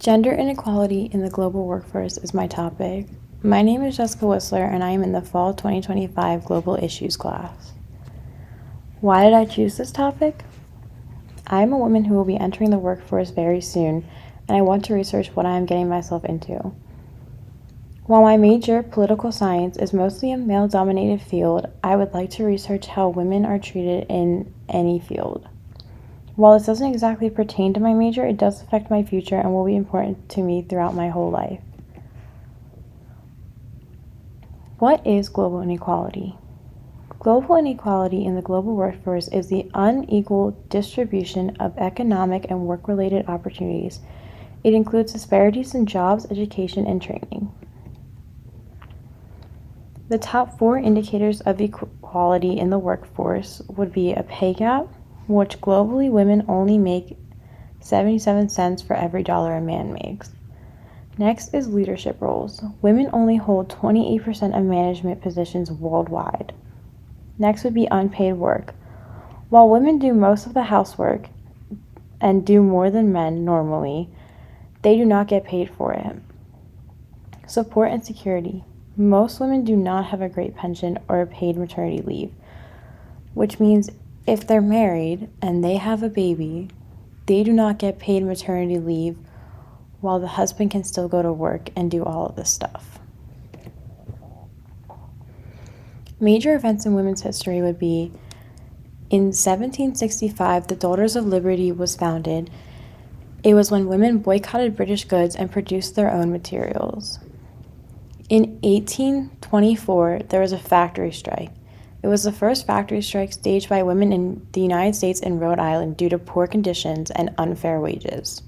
Gender inequality in the global workforce is my topic. My name is Jessica Whistler, and I am in the Fall 2025 Global Issues class. Why did I choose this topic? I am a woman who will be entering the workforce very soon, and I want to research what I am getting myself into. While my major, political science, is mostly a male-dominated field, I would like to research how women are treated in any field. While this doesn't exactly pertain to my major, it does affect my future and will be important to me throughout my whole life. What is global inequality? Global inequality in the global workforce is the unequal distribution of economic and work-related opportunities. It includes disparities in jobs, education, and training. The top 4 indicators of equality in the workforce would be a pay gap, which globally women only make 77 cents for every dollar a man makes. Next is leadership roles. Women only hold 28% of management positions worldwide. Next would be unpaid work. While women do most of the housework and do more than men normally, they do not get paid for it. Support and security. Most women do not have a great pension or a paid maternity leave, which means if they're married and they have a baby, they do not get paid maternity leave while the husband can still go to work and do all of this stuff. Major events in women's history would be in 1765, the Daughters of Liberty was founded. It was when women boycotted British goods and produced their own materials. In 1824, there was a factory strike. It was the first factory strike staged by women in the United States and Rhode Island due to poor conditions and unfair wages.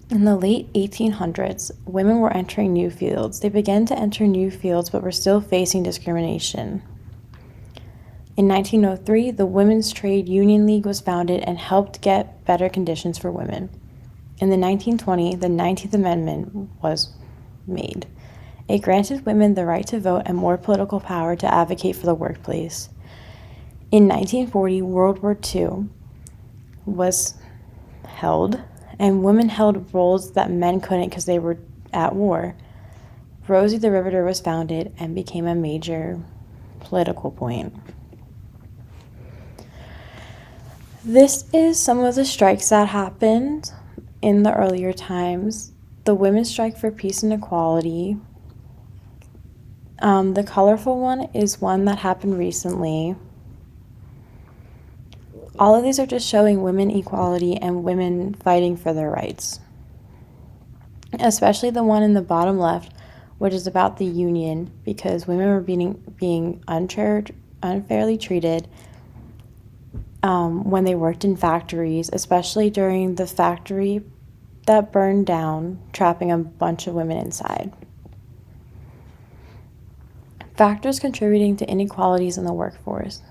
In the late 1800s, women were entering new fields. They began to enter new fields but were still facing discrimination. In 1903, the Women's Trade Union League was founded and helped get better conditions for women. In the 1920s, the 19th Amendment was made. It granted women the right to vote and more political power to advocate for the workplace. In 1940, World War II was held, and women held roles that men couldn't because they were at war. Rosie the Riveter was founded and became a major political point. This is some of the strikes that happened in the earlier times. The Women's Strike for Peace and Equality. The colorful one is one that happened recently. All of these are just showing women equality and women fighting for their rights. Especially the one in the bottom left, which is about the union, because women were being unfairly treated when they worked in factories, especially during the factory that burned down, trapping a bunch of women inside. Factors contributing to inequalities in the workforce.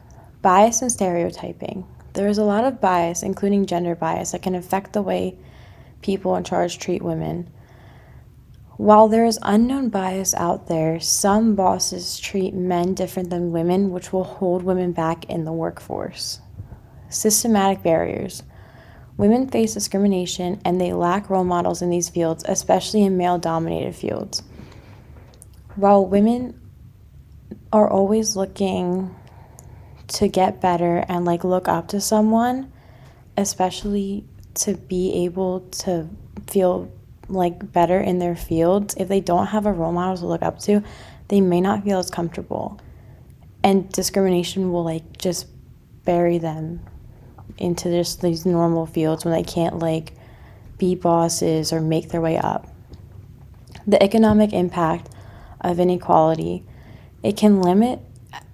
Bias and stereotyping. There is a lot of bias, including gender bias, that can affect the way people in charge treat women. While there is unknown bias out there, some bosses treat men different than women, which will hold women back in the workforce. Systematic barriers. Women face discrimination and they lack role models in these fields, especially in male-dominated fields. While women are always looking to get better and look up to someone, especially to be able to feel better in their fields, if they don't have a role model to look up to, they may not feel as comfortable, and discrimination will just bury them into just these normal fields when they can't be bosses or make their way up. The economic impact of inequality. It can limit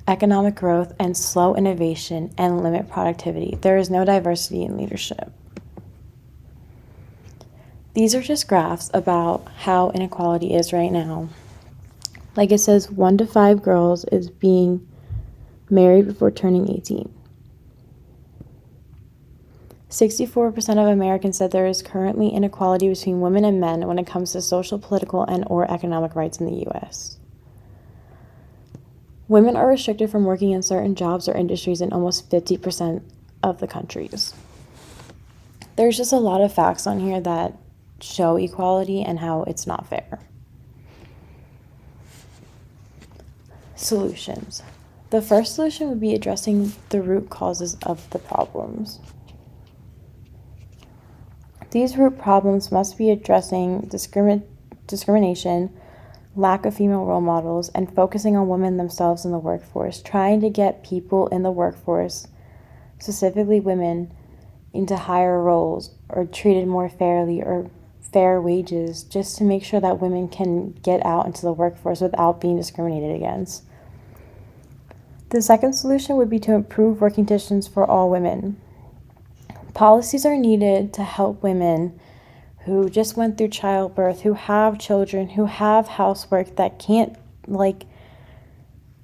economic growth and slow innovation and limit productivity. There is no diversity in leadership. These are just graphs about how inequality is right now. It says 1 to 5 girls is being married before turning 18. 64% of Americans said there is currently inequality between women and men when it comes to social, political, and/or economic rights in the U.S. Women are restricted from working in certain jobs or industries in almost 50% of the countries. There's just a lot of facts on here that show equality and how it's not fair. Solutions. The first solution would be addressing the root causes of the problems. These root problems must be addressing discrimination, lack of female role models, and focusing on women themselves in the workforce, trying to get people in the workforce, specifically women, into higher roles or treated more fairly or fair wages, just to make sure that women can get out into the workforce without being discriminated against. The second solution would be to improve working conditions for all women. Policies are needed to help women who just went through childbirth, who have children, who have housework that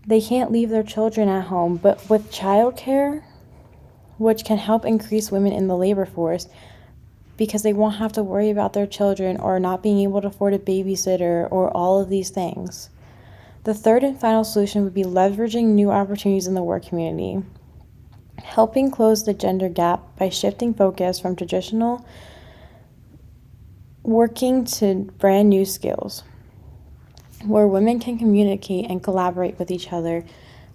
they can't leave their children at home. But with childcare, which can help increase women in the labor force because they won't have to worry about their children or not being able to afford a babysitter or all of these things. The third and final solution would be leveraging new opportunities in the work community, helping close the gender gap by shifting focus from traditional working to brand new skills, where women can communicate and collaborate with each other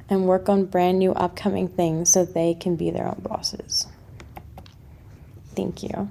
and work on brand new upcoming things so they can be their own bosses. Thank you.